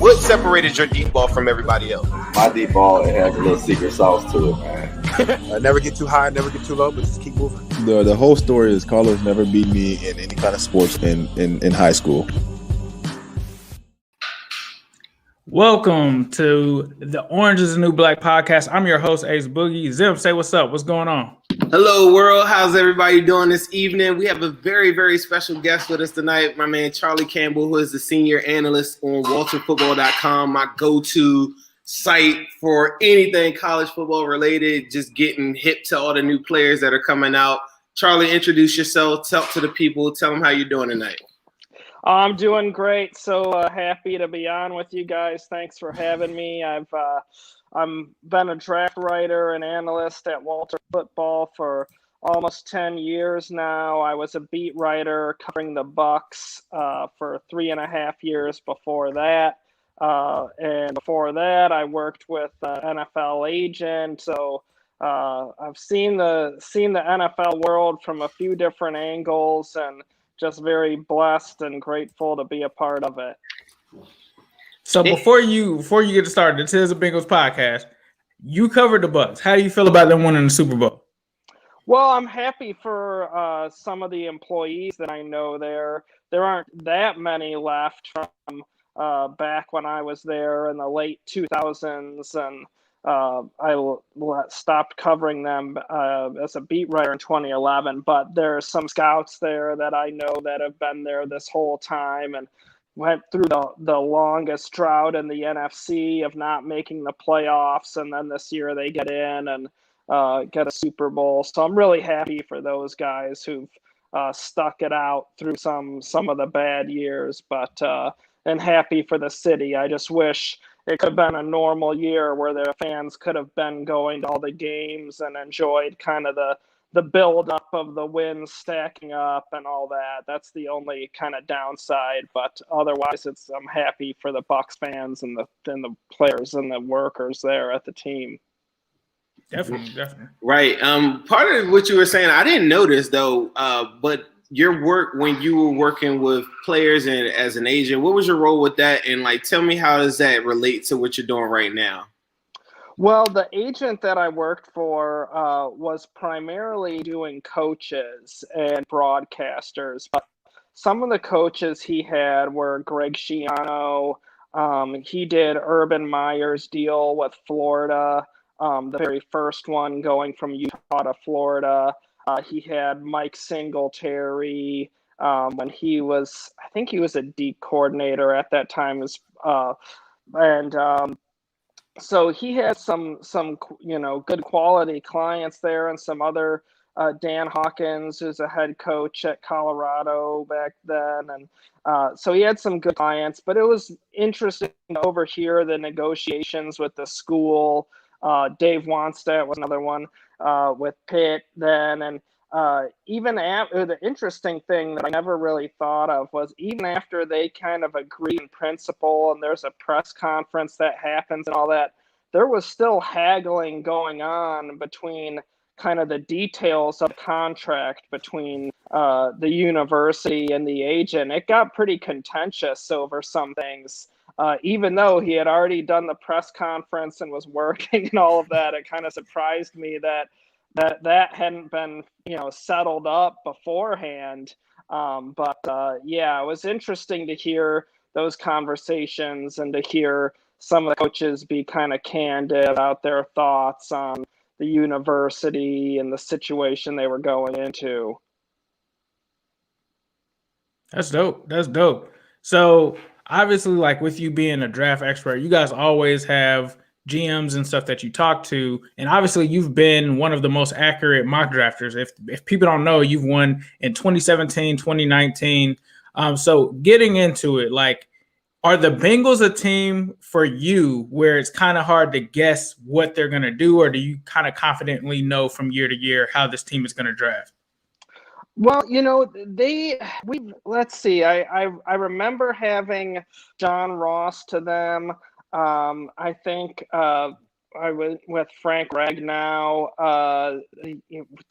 what separated your deep ball from everybody else? My deep ball, it has a little secret sauce to it, man. Never get too high, never get too low, but just keep moving. The whole story is Carlos never beat me in any kind of sports in high school. Welcome to the Orange is the New Black podcast. I'm your host, Ace Boogie. Zim, say what's up. What's going on? Hello, world. How's everybody doing this evening? We have a very, very special guest with us tonight. My man, Charlie Campbell, who is the senior analyst on WalterFootball.com, my go-to site for anything college football related, just getting hip to all the new players that are coming out. Charlie, introduce yourself. Talk to the people. Tell them how you're doing tonight. I'm doing great. So happy to be on with you guys. Thanks for having me. I'm been a draft writer and analyst at Walter Football for almost 10 years now. I was a beat writer covering the Bucks for 3.5 years before that. And before that, I worked with an NFL agent. So I've seen the NFL world from a few different angles, and just very blessed and grateful to be a part of it. So before you get started, this is a Bengals podcast. You covered the Bucks. How do you feel about them winning the Super Bowl? Well, I'm happy for some of the employees that I know there. There aren't that many left from back when I was there in the late 2000s, and I stopped covering them as a beat writer in 2011. But there are some scouts there that I know that have been there this whole time and went through the longest drought in the NFC of not making the playoffs, and then this year they get in and get a Super Bowl. So I'm really happy for those guys who've stuck it out through some of the bad years, but and happy for the city. I just wish it could have been a normal year where the fans could have been going to all the games and enjoyed kind of the build up of the wins stacking up and all that. That's the only kind of downside, but otherwise I'm happy for the Bucks fans and the players and the workers there at the team. Definitely. Right. Part of what you were saying, I didn't notice though, but your work when you were working with players and as an agent, what was your role with that? And tell me, how does that relate to what you're doing right now? Well, the agent that I worked for was primarily doing coaches and broadcasters, but some of the coaches he had were Greg Schiano. He did Urban Meyer's deal with Florida, the very first one going from Utah to Florida. He had Mike Singletary when he was, I think he was a D coordinator at that time, so he had some good quality clients there, and some other Dan Hawkins, who's a head coach at Colorado back then, and so he had some good clients. But it was interesting to overhear the negotiations with the school. Dave Wannstedt was another one with Pitt then, and even after, the interesting thing that I never really thought of was even after they kind of agree in principle and there's a press conference that happens and all that, there was still haggling going on between kind of the details of the contract between the university and the agent. It got pretty contentious over some things. Even though he had already done the press conference and was working and all of that, it kind of surprised me that hadn't been, settled up beforehand. But it was interesting to hear those conversations and to hear some of the coaches be kind of candid about their thoughts on the university and the situation they were going into. That's dope. So obviously, with you being a draft expert, you guys always have GMs and stuff that you talk to, and obviously you've been one of the most accurate mock drafters. If people don't know, you've won in 2017, 2019. So getting into it, are the Bengals a team for you where it's kind of hard to guess what they're going to do, or do you kind of confidently know from year to year how this team is going to draft? Well, let's see. I remember having John Ross to them. I think I was with Frank Ragnow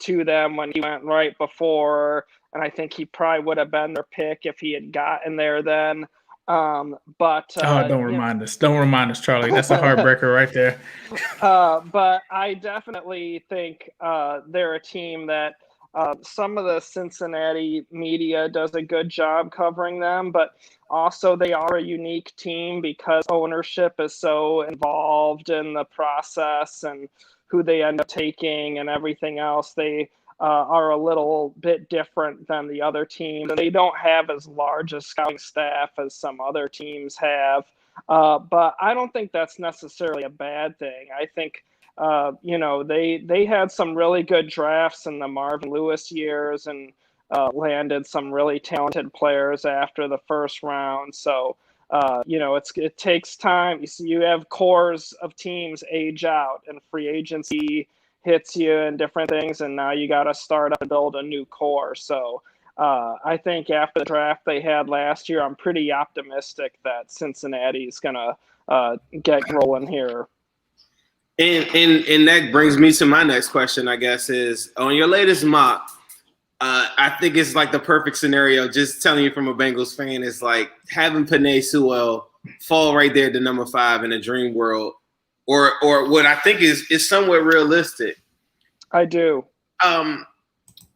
to them when he went right before, and I think he probably would have been their pick if he had gotten there then. But Don't remind us. Don't remind us, Charlie. That's a heartbreaker right there. But I definitely think they're a team that some of the Cincinnati media does a good job covering them, but also they are a unique team because ownership is so involved in the process and who they end up taking and everything else. They are a little bit different than the other teams. They don't have as large a scouting staff as some other teams have. But I don't think that's necessarily a bad thing. I think, they had some really good drafts in the Marvin Lewis years and landed some really talented players after the first round. So, it takes time. You have cores of teams age out and free agency hits you and different things, and now you got to start up and build a new core. So I think after the draft they had last year, I'm pretty optimistic that Cincinnati's going to get rolling here. And that brings me to my next question, I guess, is on your latest mock, I think it's like the perfect scenario. Just telling you from a Bengals fan, is like having Penei Sewell fall right there to number 5 in a dream world, or what I think is somewhat realistic. I do.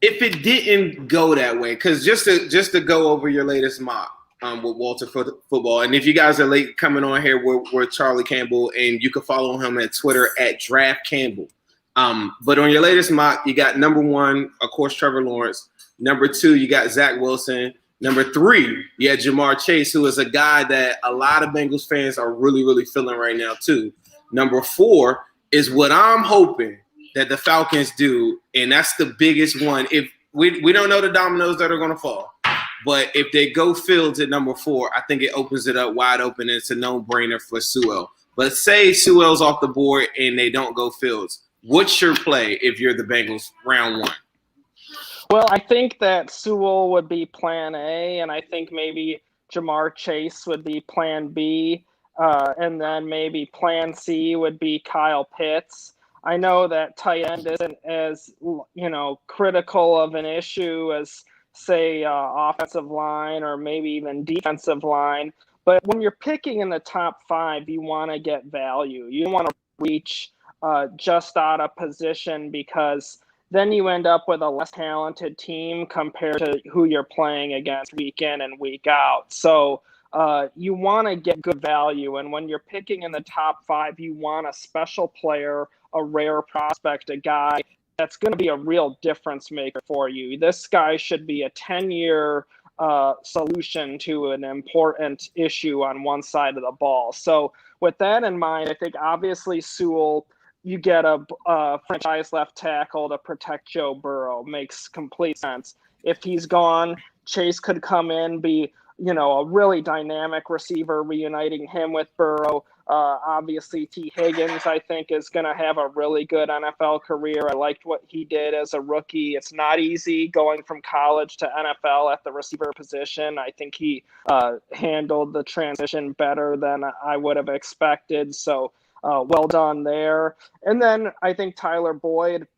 If it didn't go that way, because just to go over your latest mock with Walter Football, and if you guys are late coming on here, we're Charlie Campbell, and you can follow him at Twitter at Draft Campbell. But on your latest mock, you got number 1, of course, Trevor Lawrence. Number 2, you got Zach Wilson. Number 3, you had Jamar Chase, who is a guy that a lot of Bengals fans are really, really feeling right now, too. Number 4 is what I'm hoping that the Falcons do, and that's the biggest one. If we don't know the dominoes that are going to fall, but if they go Fields at number 4, I think it opens it up wide open, and it's a no-brainer for Sewell. But say Sewell's off the board and they don't go Fields. What's your play if you're the Bengals round 1? Well, I think that Sewell would be plan A, and I think maybe Jamar Chase would be plan B. And then maybe plan C would be Kyle Pitts. I know that tight end isn't as, critical of an issue as, say, offensive line or maybe even defensive line. But when you're picking in the top 5, you want to get value. You don't want to reach just out of position, because then you end up with a less talented team compared to who you're playing against week in and week out. So you want to get good value. And when you're picking in the top 5, you want a special player, a rare prospect, a guy that's going to be a real difference maker for you. This guy should be a 10-year solution to an important issue on one side of the ball. So with that in mind, I think obviously Sewell, you get a franchise left tackle to protect Joe Burrow. Makes complete sense. If he's gone, Chase could come in, be a really dynamic receiver, reuniting him with Burrow. Obviously, T. Higgins, I think, is going to have a really good NFL career. I liked what he did as a rookie. It's not easy going from college to NFL at the receiver position. I think he handled the transition better than I would have expected. So well done there. And then I think Tyler Boyd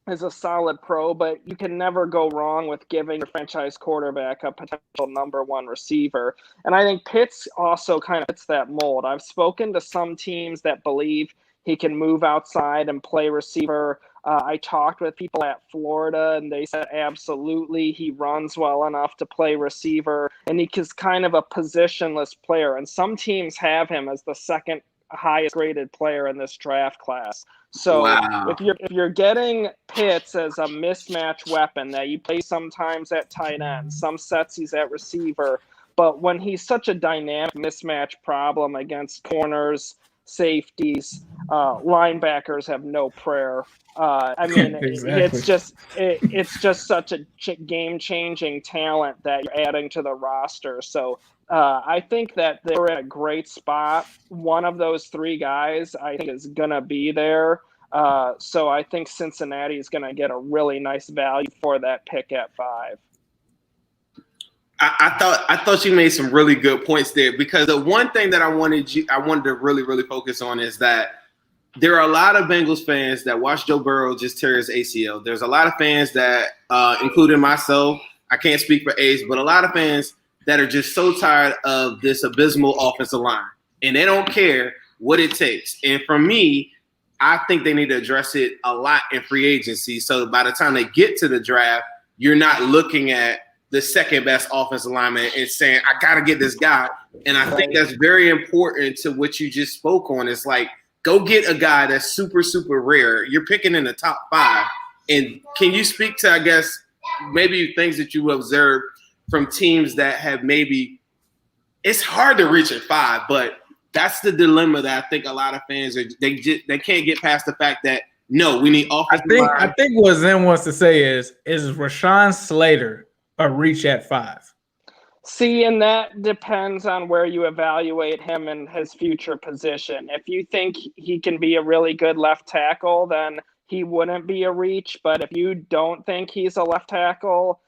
is a solid pro, but you can never go wrong with giving your franchise quarterback a potential number 1 receiver. And I think Pitts also kind of fits that mold. I've spoken to some teams that believe he can move outside and play receiver. I talked with people at Florida, and they said absolutely he runs well enough to play receiver, and he is kind of a positionless player. And some teams have him as the second highest rated player in this draft class. So wow. if you're getting Pitts as a mismatch weapon that you play sometimes at tight end, some sets he's at receiver, but when he's such a dynamic mismatch problem against corners, safeties, linebackers have no prayer. Exactly. it's just such a game-changing talent that you're adding to the roster. So I think that they're in a great spot. One of those 3 guys, I think, is going to be there. So I think Cincinnati is going to get a really nice value for that pick at 5. I thought you made some really good points there, because the one thing that I wanted to really, really focus on is that there are a lot of Bengals fans that watch Joe Burrow just tear his ACL. There's a lot of fans that, including myself, I can't speak for Ace, but a lot of fans that are just so tired of this abysmal offensive line, and they don't care what it takes. And for me, I think they need to address it a lot in free agency. So by the time they get to the draft, you're not looking at the second best offensive lineman and saying, I got to get this guy. And I think that's very important to what you just spoke on. It's like, go get a guy that's super, super rare. You're picking in the top 5. And can you speak to, I guess, maybe things that you observed from teams that have maybe – it's hard to reach at 5, but that's the dilemma that I think a lot of fans are – they can't get past the fact that, no, we need offensive line. I think what Zim wants to say is Rashawn Slater a reach at 5? See, and that depends on where you evaluate him and his future position. If you think he can be a really good left tackle, then he wouldn't be a reach. But if you don't think he's a left tackle,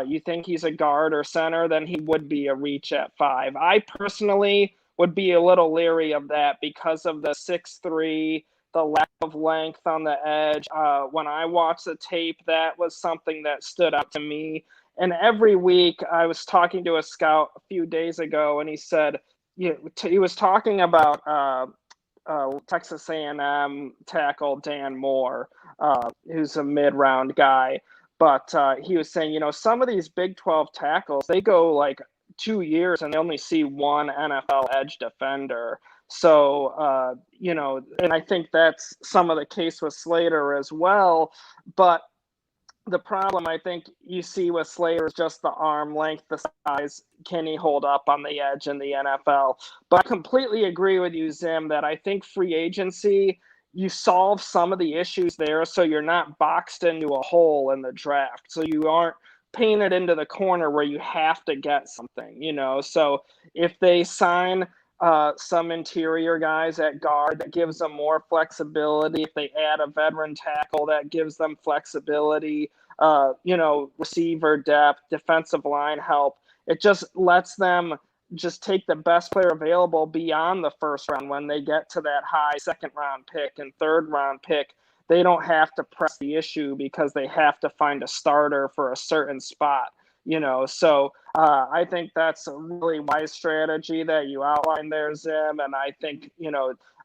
you think he's a guard or center, then he would be a reach at 5. I personally would be a little leery of that because of the 6'3", the lack of length on the edge. When I watched the tape, that was something that stood out to me. And every week I was talking to a scout a few days ago, and he said, he was talking about Texas A&M tackle Dan Moore, who's a mid-round guy. But he was saying, some of these Big 12 tackles, they go like 2 years and they only see one NFL edge defender. So, and I think that's some of the case with Slater as well. But the problem I think you see with Slater is just the arm length, the size. Can he hold up on the edge in the NFL? But I completely agree with you, Zim, that I think free agency, you solve some of the issues there so you're not boxed into a hole in the draft. So you aren't painted into the corner where you have to get something, So if they sign some interior guys at guard, that gives them more flexibility. If they add a veteran tackle, that gives them flexibility, receiver depth, defensive line help. It just lets them just take the best player available beyond the first round. When they get to that high second round pick and third round pick, they don't have to press the issue because they have to find a starter for a certain spot. So I think that's a really wise strategy that you outlined there, Zim. And I think,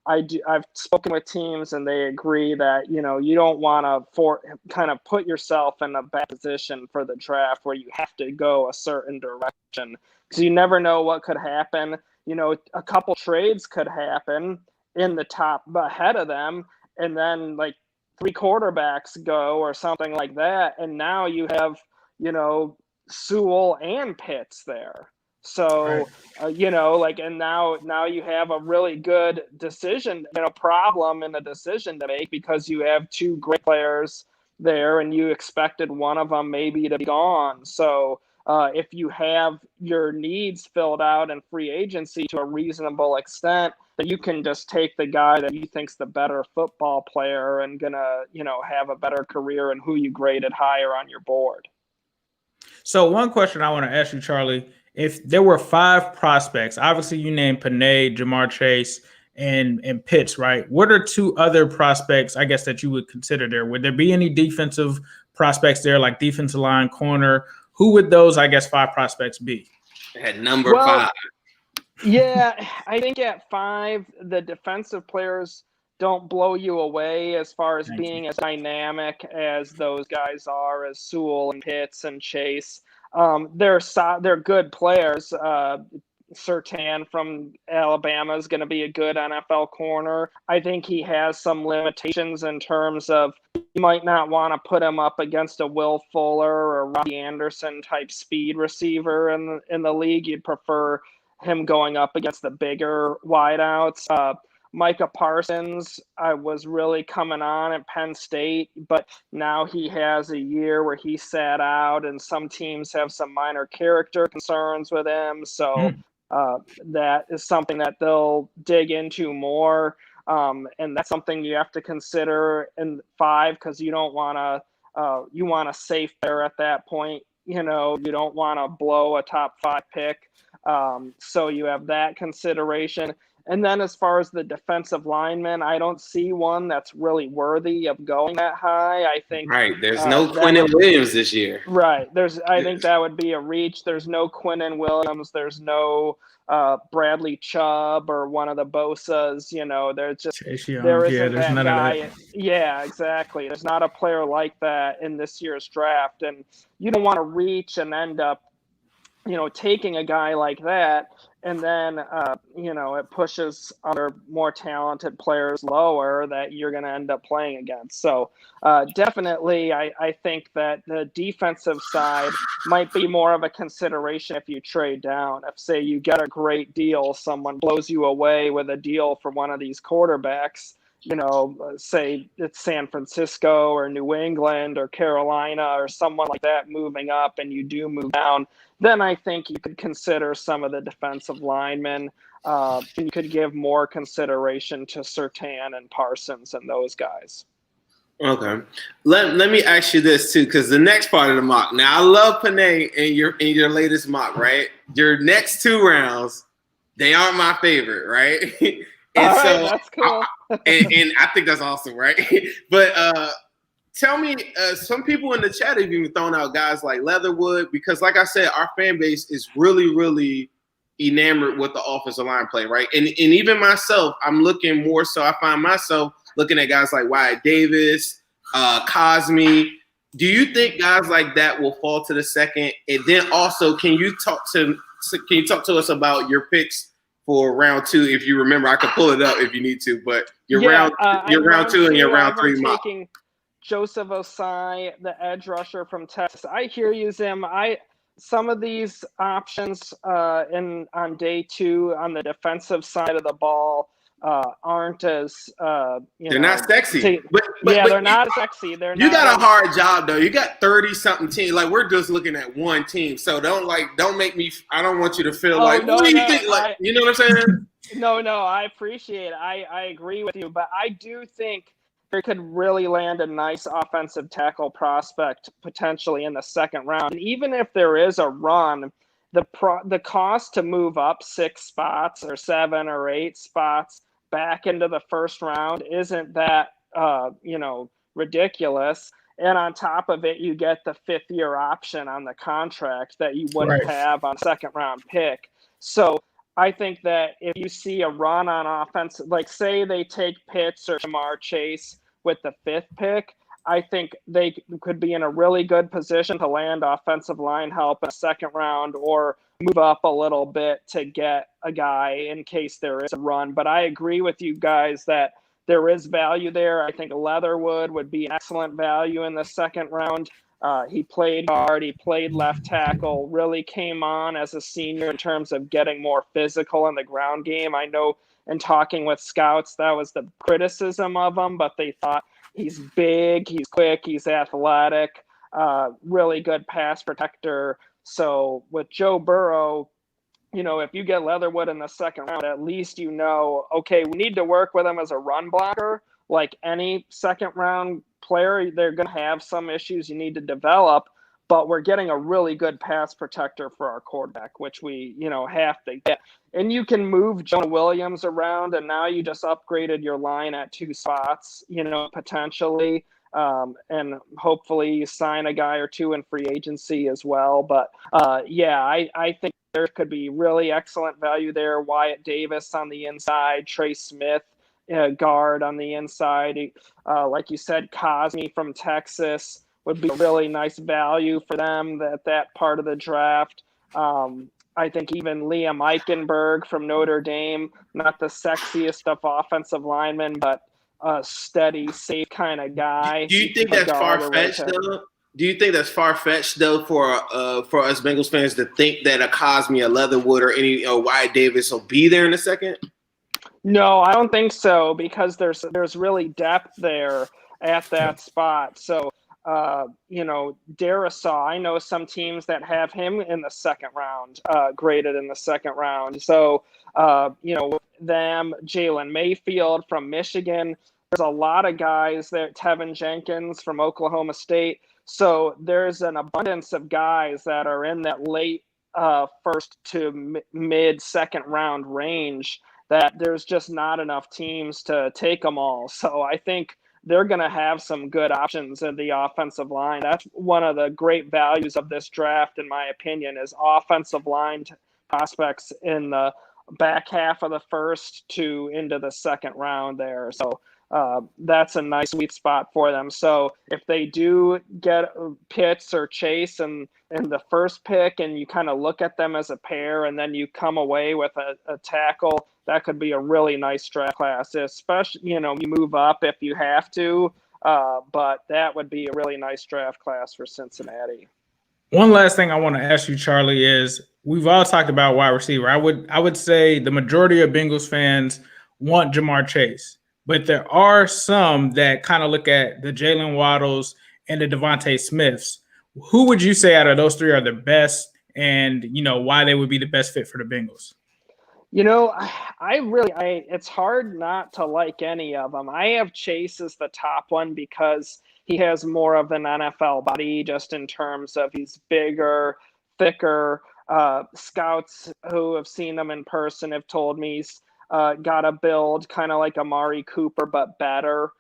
I've spoken with teams and they agree that, you don't want to kind of put yourself in a bad position for the draft where you have to go a certain direction because you never know what could happen. A couple trades could happen in the top ahead of them. And then like 3 quarterbacks go or something like that. And now you have, Sewell and Pitts there. So, right. And now you have a really good decision, problem in the decision to make because you have 2 great players there and you expected one of them maybe to be gone. So if you have your needs filled out in free agency to a reasonable extent, that you can just take the guy that you think's the better football player and gonna, have a better career and who you graded higher on your board. So one question I want to ask you, Charlie, if there were 5 prospects, obviously you named Panay, Jamar Chase, and Pitts, right? What are 2 other prospects, I guess, that you would consider there? Would there be any defensive prospects there, like defensive line, corner? Who would those, I guess, 5 prospects be? At number 5. Yeah, I think at 5, the defensive players don't blow you away as far as being as dynamic as those guys are, as Sewell and Pitts and Chase. They're good players. Surtain from Alabama is going to be a good NFL corner. I think he has some limitations in terms of you might not want to put him up against a Will Fuller or Robbie Anderson type speed receiver in the league. You'd prefer him going up against the bigger wideouts. Micah Parsons was really coming on at Penn State, but now he has a year where he sat out, and some teams have some minor character concerns with him. So that is something that they'll dig into more. And that's something you have to consider in 5 because you don't want to you want a safe player at that point. You don't want to blow a top 5 pick. So you have that consideration. And then as far as the defensive linemen, I don't see one that's really worthy of going that high. I think Right. There's no that Quinnen would Williams this year. right. I think that would be a reach. There's no Quinnen Williams. There's no Bradley Chubb or one of the Bosas. Chase Young. There Yeah, isn't there's that none guy. of that. Yeah, exactly. There's not a player like that in this year's draft, and you don't want to reach and end up, taking a guy like that, and then it pushes other more talented players lower that you're going to end up playing against. So definitely, I think that the defensive side might be more of a consideration if you trade down. If, say, you get a great deal, someone blows you away with a deal for one of these quarterbacks, say it's San Francisco or New England or Carolina or someone like that moving up, and you do move down, then I think you could consider some of the defensive linemen. And you could give more consideration to Surtain and Parsons and those guys. Okay. Let me ask you this too, because the next part of the mock. Now I love Panay in your latest mock, right? Your next 2 rounds, they aren't my favorite, right? And All so right, that's cool. and I think that's awesome, right? But tell me, some people in the chat have even thrown out guys like Leatherwood, because like I said, our fan base is really, really enamored with the offensive line play, right? And even myself, I'm looking more so, I find myself looking at guys like Wyatt Davis, Cosme. Do you think guys like that will fall to the second? And then also, can you talk to us about your picks for round 2? If you remember, I could pull it up if you need to, but round 2 and your round 3 mock. Taking Joseph Osai, the edge rusher from Texas. I hear you, Zim. Some of these options on day 2 on the defensive side of the ball aren't as they're not sexy. But they're not sexy. You got a hard job though. You got 30-something teams. Like, we're just looking at one team. So don't make me. I don't want you to feel what do you think? Like, you know what I'm saying? No, I appreciate it. I agree with you, but I do think there could really land a nice offensive tackle prospect potentially in the second round. And even if there is a run, the cost to move up 6 spots or 7 or 8 spots back into the first round isn't that ridiculous. And on top of it, you get the 5th-year option on the contract that you wouldn't have on second-round pick. So I think that if you see a run on offense, like say they take Pitts or Jamar Chase with the 5th pick, I think they could be in a really good position to land offensive line help in the second round or move up a little bit to get a guy in case there is a run. But I agree with you guys that there is value there. I think Leatherwood would be excellent value in the second round. He played guard, he played left tackle, really came on as a senior in terms of getting more physical in the ground game. I know in talking with scouts, that was the criticism of him, but they thought he's big, he's quick, he's athletic, really good pass protector. So with Joe Burrow, if you get Leatherwood in the second round, at least okay, we need to work with him as a run blocker. Like any second round player, they're going to have some issues you need to develop, but we're getting a really good pass protector for our quarterback, which we, have to get. And you can move Jonah Williams around, and now you just upgraded your line at 2 spots, potentially. And hopefully you sign a guy or 2 in free agency as well. But I think there could be really excellent value there. Wyatt Davis on the inside, Trey Smith, guard on the inside. Like you said, Cosme from Texas would be a really nice value for them at that part of the draft. I think even Liam Eichenberg from Notre Dame, not the sexiest of offensive linemen, but a steady, safe kind of guy. Do you think that's far-fetched, though? Do you think that's far-fetched, though, for us Bengals fans to think that a Cosme, a Leatherwood, or any Wyatt Davis will be there in a second? No, I don't think so, because there's really depth there at that spot. So, Darisaw, I know some teams that have him in the second round, graded in the second round. So, them, Jalen Mayfield from Michigan. There's a lot of guys there, Tevin Jenkins from Oklahoma State. So there's an abundance of guys that are in that late first to mid second round range that there's just not enough teams to take them all. So I think they're going to have some good options in the offensive line. That's one of the great values of this draft, in my opinion, is offensive line prospects in the back half of the first to into the second round there. So that's a nice sweet spot for them. So if they do get Pitts or Chase in the first pick, and you kind of look at them as a pair, and then you come away with a tackle, that could be a really nice draft class, especially, you move up if you have to, but that would be a really nice draft class for Cincinnati. One last thing I want to ask you, Charlie, is we've all talked about wide receiver. I would say the majority of Bengals fans want Jamar Chase, but there are some that kind of look at the Jalen Waddles and the Devontae Smiths. Who would you say out of those three are the best, and why they would be the best fit for the Bengals? It's hard not to like any of them. I have Chase as the top one because he has more of an NFL body, just in terms of he's bigger, thicker. Scouts who have seen him in person have told me he's got a build kind of like Amari Cooper, but better.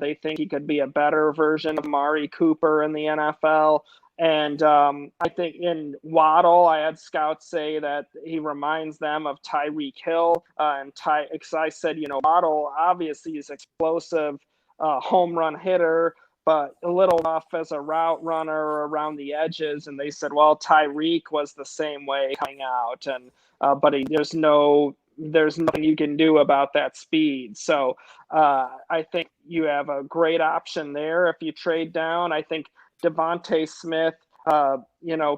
They think he could be a better version of Amari Cooper in the NFL. And I think in Waddle, I had scouts say that he reminds them of Tyreek Hill. Because I said, Waddle obviously is explosive, home run hitter, but a little rough as a route runner around the edges. And they said, well, Tyreek was the same way coming out, but there's nothing you can do about that speed. So I think you have a great option there if you trade down. I think Devontae Smith,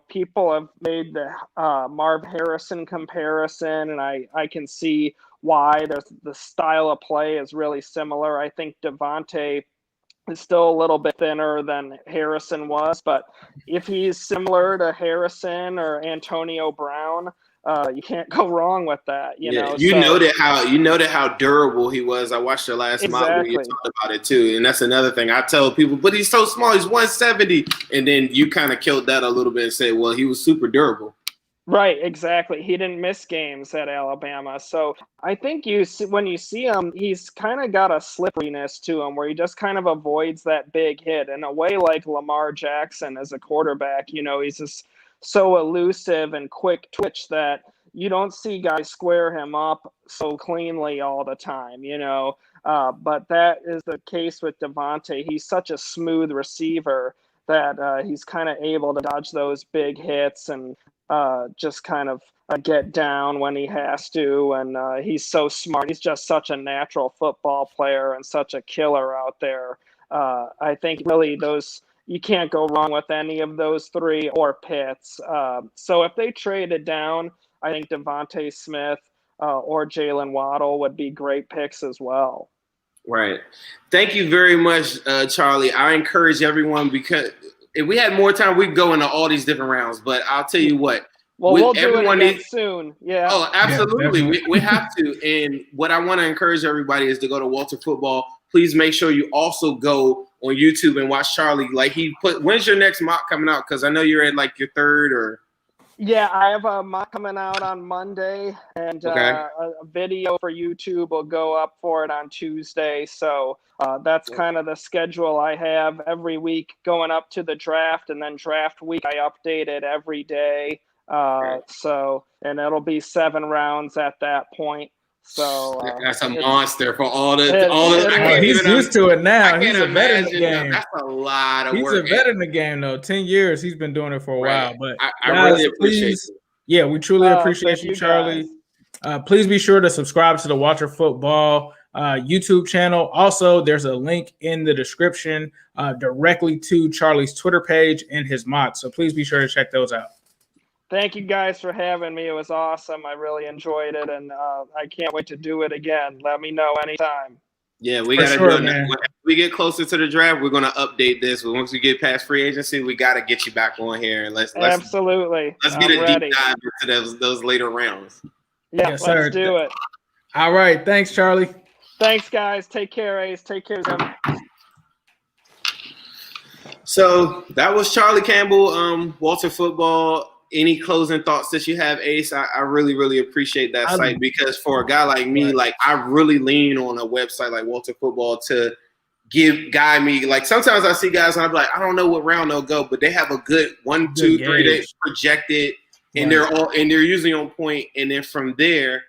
people have made the Marv Harrison comparison, and I can see why. The style of play is really similar. I think Devontae is still a little bit thinner than Harrison was, but if he's similar to Harrison or Antonio Brown, you can't go wrong with that. You noted how durable he was. I watched your last mock where you talked about it too, and that's another thing I tell people. But he's so small; he's 170, and then you kind of killed that a little bit and said, "Well, he was super durable." Right, exactly. He didn't miss games at Alabama, so I think when you see him, he's kind of got a slipperiness to him where he just kind of avoids that big hit in a way like Lamar Jackson as a quarterback. He's just so elusive and quick twitch that you don't see guys square him up so cleanly all the time, but that is the case with Devontae. He's such a smooth receiver that he's kind of able to dodge those big hits and just kind of get down when he has to. And he's so smart. He's just such a natural football player and such a killer out there. I think really you can't go wrong with any of those three or Pitts. So if they traded down, I think Devontae Smith or Jalen Waddle would be great picks as well. Right. Thank you very much, Charlie. I encourage everyone, because if we had more time, we'd go into all these different rounds. But I'll tell you what. Well, we'll do it again soon. Yeah. Oh, absolutely. Yeah, we have to. And what I want to encourage everybody is to go to Walter Football. Please make sure you also go on YouTube and watch Charlie. When's your next mock coming out? Because I know you're at your third or. Yeah, I have a mock coming out on Monday, and a video for YouTube will go up for it on Tuesday. So that's kind of the schedule I have every week going up to the draft, and then draft week I update it every day. And it'll be 7 rounds at that point. So that's a monster for all the. He's used to it now. He's a vet in the game. That's a lot of work. He's a vet in the game, though. 10 years he's been doing it for a while. But I really appreciate it. Yeah, we truly appreciate you, Charlie. Please be sure to subscribe to the Walter Football YouTube channel. Also, there's a link in the description directly to Charlie's Twitter page and his mock. So please be sure to check those out. Thank you guys for having me. It was awesome. I really enjoyed it, and I can't wait to do it again. Let me know anytime. Yeah, we got to do it. When we get closer to the draft, we're going to update this. But once we get past free agency, we got to get you back on here. And let's get a deep dive into those later rounds. Yeah, yes, let's do it. All right. Thanks, Charlie. Thanks, guys. Take care, Ace. Take care, Jim. So that was Charlie Campbell, Walter Football. any closing thoughts that you have, Ace? I really, really appreciate that site, because for a guy like me, like I really lean on a website like Walter Football to guide me. Like sometimes I see guys and I'm like, I don't know what round they'll go, but they have a good 1, 2, 3 days projected, and they're usually on point. And then from there,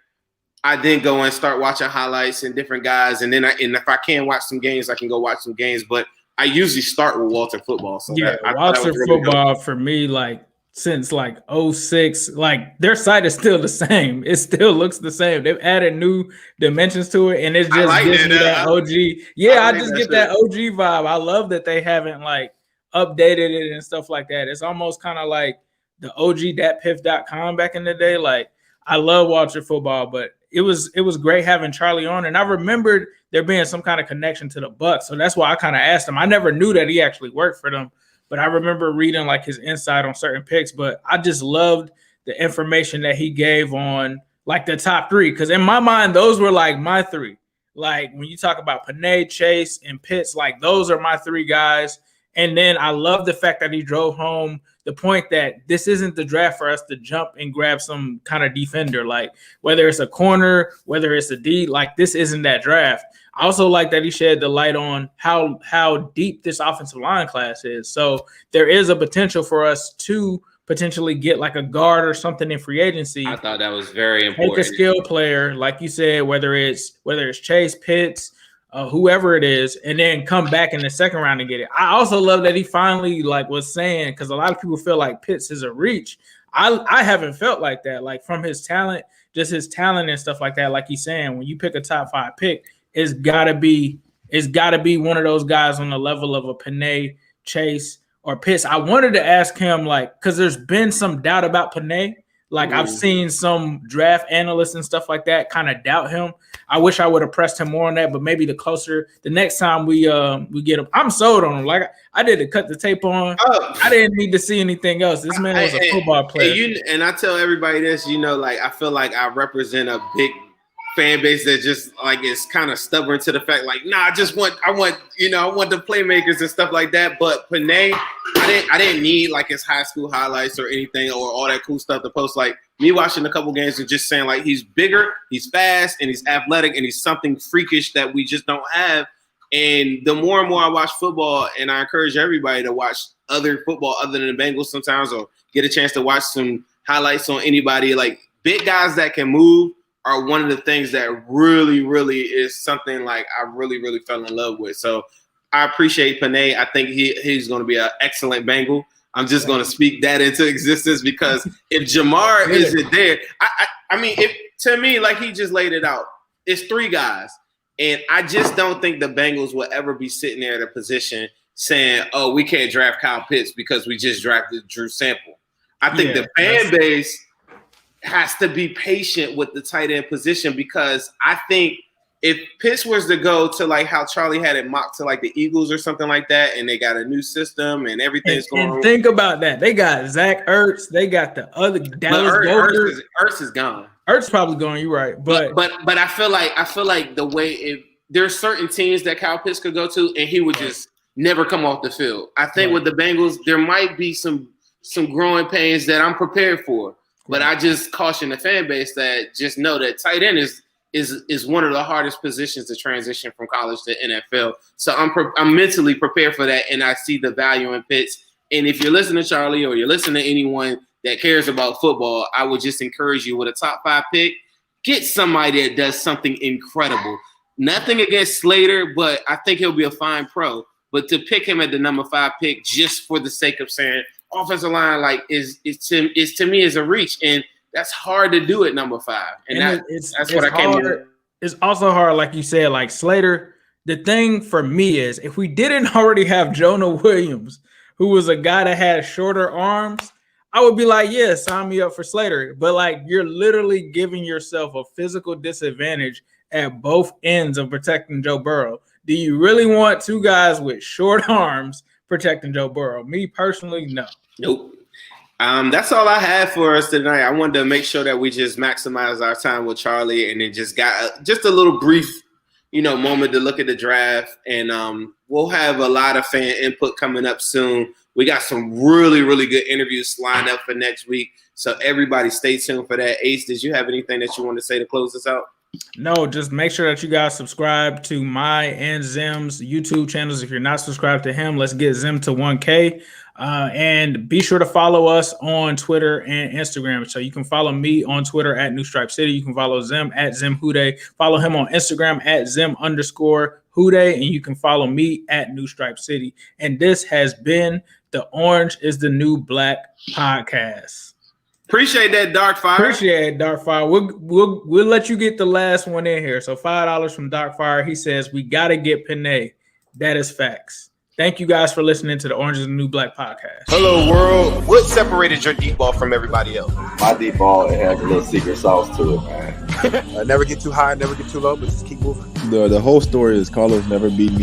I then go and start watching highlights and different guys. And then if I can watch some games, I can go watch some games. But I usually start with Walter Football. So Walter Football for me, like since like 06, like their site is still the same. It still looks the same. They've added new dimensions to it, and it just gives me that OG. Yeah, I just get that OG vibe. I love that they haven't like updated it and stuff like that. It's almost kind of like the OG.piff.com back in the day. Like I love Walter Football, but it was great having Charlie on, and I remembered there being some kind of connection to the Bucs, so that's why I kind of asked him. I never knew that he actually worked for them, but I remember reading like his insight on certain picks. But I just loved the information that he gave on like the top 3, because in my mind those were like my 3. Like when you talk about Panay, Chase, and Pitts, like those are my 3 guys. And then I love the fact that he drove home the point that this isn't the draft for us to jump and grab some kind of defender, like whether it's a corner, whether it's a D, like this isn't that draft. I also like that he shed the light on how deep this offensive line class is. So there is a potential for us to potentially get like a guard or something in free agency. I thought that was very important. Take a skill player, like you said, whether it's Chase, Pitts, whoever it is, and then come back in the second round and get it. I also love that he finally like was saying, because a lot of people feel like Pitts is a reach. I haven't felt like that. Like from his talent, just his talent and stuff like that. Like he's saying, when you pick a top 5 pick, it's gotta be one of those guys on the level of a Panay, Chase, or Pitts. I wanted to ask him, like, because there's been some doubt about Panay. Like I've seen some draft analysts and stuff like that kind of doubt him. I wish I would have pressed him more on that, but maybe the next time we get him, I'm sold on him. Like I did to cut the tape on. I didn't need to see anything else. This man was a football player. And I tell everybody this, like I feel like I represent a big fan base that just like is kind of stubborn to the fact, like, nah, I want the playmakers and stuff like that. But Panay, I didn't need like his high school highlights or anything or all that cool stuff to post. Like me watching a couple games and just saying like he's bigger, he's fast, and he's athletic, and he's something freakish that we just don't have. And the more and more I watch football, and I encourage everybody to watch other football other than the Bengals sometimes, or get a chance to watch some highlights on anybody, like big guys that can move are one of the things that really, really is something like I really, really fell in love with. So I appreciate Panay. I think he's going to be an excellent Bengal. I'm just going to speak that into existence, because if Jamar isn't there, I mean, to me, like he just laid it out, it's 3 guys. And I just don't think the Bengals will ever be sitting there at a position saying, oh, we can't draft Kyle Pitts because we just drafted Drew Sample. I think the fan base has to be patient with the tight end position, because I think if Pitts was to go to like how Charlie had it mocked to like the Eagles or something like that, and they got a new system and everything's going on. Think about that. They got Zach Ertz. They got the other Dallas Goedert. Ertz is gone. Ertz probably going. You're right, but I feel like the way there's certain teams that Kyle Pitts could go to, and he would just never come off the field. I think with the Bengals, there might be some growing pains that I'm prepared for. But I just caution the fan base that just know that tight end is one of the hardest positions to transition from college to NFL. So I'm mentally prepared for that, and I see the value in Pitts. And if you're listening to Charlie or you're listening to anyone that cares about football, I would just encourage you with a top 5 pick, get somebody that does something incredible. Nothing against Slater, but I think he'll be a fine pro. But to pick him at the number 5 pick just for the sake of saying offensive line like is to me is a reach, and that's hard to do at number 5. And that's what I came with. It's also hard, like you said, like Slater. The thing for me is if we didn't already have Jonah Williams, who was a guy that had shorter arms, I would be like, yeah, sign me up for Slater. But like you're literally giving yourself a physical disadvantage at both ends of protecting Joe Burrow. Do you really want 2 guys with short arms protecting Joe Burrow? Me personally, no. Nope. That's all I had for us tonight. I wanted to make sure that we just maximize our time with Charlie, and then just got just a little brief, moment to look at the draft. And we'll have a lot of fan input coming up soon We got some really, really good interviews lined up for next week. So everybody stay tuned for that. Ace, did you have anything that you want to say to close this out? No, just make sure that you guys subscribe to my and Zim's YouTube channels. If you're not subscribed to him, let's get Zim to 1K. And be sure to follow us on Twitter and Instagram. So you can follow me on Twitter at New Stripe City. You can follow Zim at Zim Hude. Follow him on Instagram at Zim_Hude. And you can follow me at New Stripe City. And this has been the Orange is the New Black podcast. Appreciate that, Darkfire. Appreciate it, Darkfire. We'll let you get the last one in here. So $5 from Darkfire. He says we gotta get Panay. That is facts. Thank you guys for listening to the Orange is the New Black podcast. Hello, world. What separated your deep ball from everybody else? My deep ball, it has a little secret sauce to it, man. Never get too high, never get too low, but just keep moving. The whole story is Carlos never beat me